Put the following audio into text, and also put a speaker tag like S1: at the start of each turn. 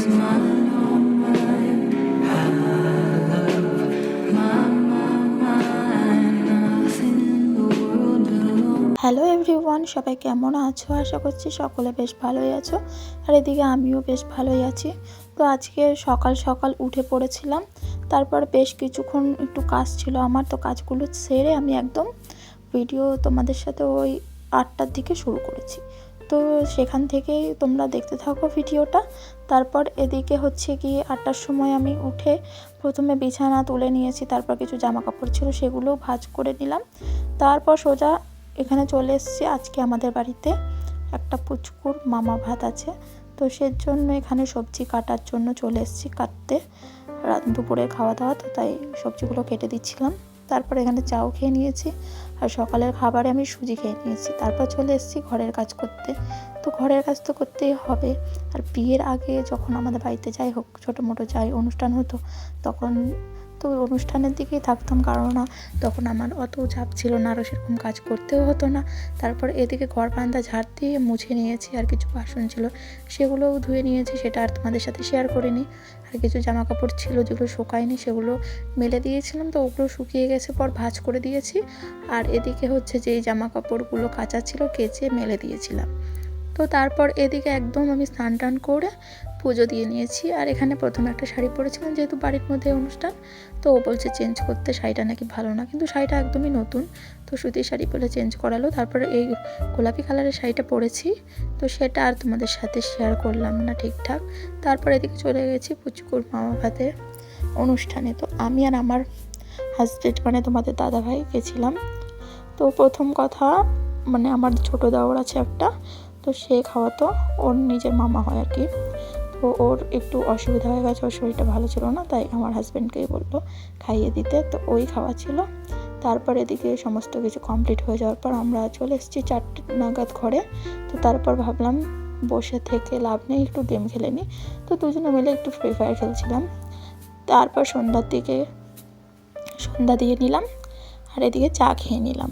S1: mine, all mine. Hello everyone, সবাই কেমন আছো? আশা করছি সকলে বেশ ভালোই আছো, আর এদিকে আমিও বেশ ভালোই আছি। তো আজকে সকাল সকাল উঠে পড়েছিলাম, তারপর বেশ কিছুক্ষণ একটু কাজ ছিল আমার, তো কাজগুলো সেরে আমি একদম ভিডিও তোমাদের সাথে ওই 8টার দিকে শুরু করেছি। তো সেখান থেকেই তোমরা দেখতে থাকো ভিডিওটা। তারপর এদিকে হচ্ছে কি 8টার সময় আমি উঠে প্রথমে বিছানা তুলে নিয়েছি, তারপর কিছু জামা কাপড় ছিল সেগুলোও ভাঁজ করে নিলাম। তারপর সোজা এখানে চলে এসেছি। আজকে আমাদের বাড়িতে একটা পুচকুর মামা ভাত আছে, তো সেজন্য এখানে সবজি কাটার জন্য চলে এসেছি কাটতে। দুপুরে খাওয়া দাওয়া তো, তাই সবজিগুলো কেটে দিচ্ছিলাম। তারপর এখানে চাও খেয়ে নিয়েছি, আর সকালের খাবারে আমি সুজি খেয়ে নিয়েছি। তারপর চলে এসেছি ঘরের কাজ করতে। তো ঘরের কাজ তো করতেই হবে, আর বিয়ের আগে যখন আমাদের বাড়িতে যাই হোক ছোটো মোটো যাই অনুষ্ঠান হতো, তখন তো অনুষ্ঠানের দিকেই থাকতাম, কারণ তখন আমার অত চাপ ছিল না, আরও সেরকম কাজ করতেও হতো না। তারপর এদিকে ঘর বারান্দা ঝাড় দিয়ে মুছে নিয়েছি, আর কিছু বাসন ছিল সেগুলোও ধুয়ে নিয়েছি, সেটা আর তোমাদের সাথে শেয়ার করিনি। আর কিছু জামা কাপড় ছিল যেগুলো শুকায়নি, সেগুলো মেলে দিয়েছিলাম, তো ওগুলো শুকিয়ে গেছে, পর ভাঁজ করে দিয়েছি। আর এদিকে হচ্ছে যেই জামা কাপড়গুলো কাচা ছিল কেচে মেলে দিয়েছিলাম। তো তারপর এদিকে একদম আমি স্নান টান করে পুজো দিয়ে নিয়েছি। আর এখানে প্রথমে একটা শাড়ি পরেছিলাম, যেহেতু বাড়ির মধ্যে অনুষ্ঠান, তো ও বলছে চেঞ্জ করতে, শাড়িটা নাকি ভালো না, কিন্তু শাড়িটা একদমই নতুন, তো সুতির শাড়ি বলে চেঞ্জ করালো। তারপরে এই গোলাপি কালারের শাড়িটা পরেছি, তো সেটা আর তোমাদের সাথে শেয়ার করলাম না ঠিকঠাক। তারপর এদিকে চলে গেছি পুচকুর মামা ভাতের অনুষ্ঠানে। তো আমি আর আমার হাজবেন্ড মানে তোমাদের দাদাভাই গেছিলাম। তো প্রথম কথা মানে আমার ছোটো দেওর আছে একটা, তো সে খাওয়াতো, ওর নিজের মামা হয় আর কি। তো ওর একটু অসুবিধা হয়ে গেছে, ওর শরীরটা ভালো ছিল না, তাই আমার হাজব্যান্ডকেই বললো খাইয়ে দিতে, তো ওই খাওয়া ছিল। তারপর এদিকে সমস্ত কিছু কমপ্লিট হয়ে যাওয়ার পর আমরা চলে এসেছি 4টে নাগাদ ঘরে। তো তারপর ভাবলাম বসে থেকে লাভ নেই, একটু গেম খেলে নিই। তো দুজনে মিলে একটু ফ্রি ফায়ার খেলছিলাম। তারপর সন্ধ্যার দিকে সন্ধ্যা দিয়ে নিলাম, আর এদিকে চা খেয়ে নিলাম।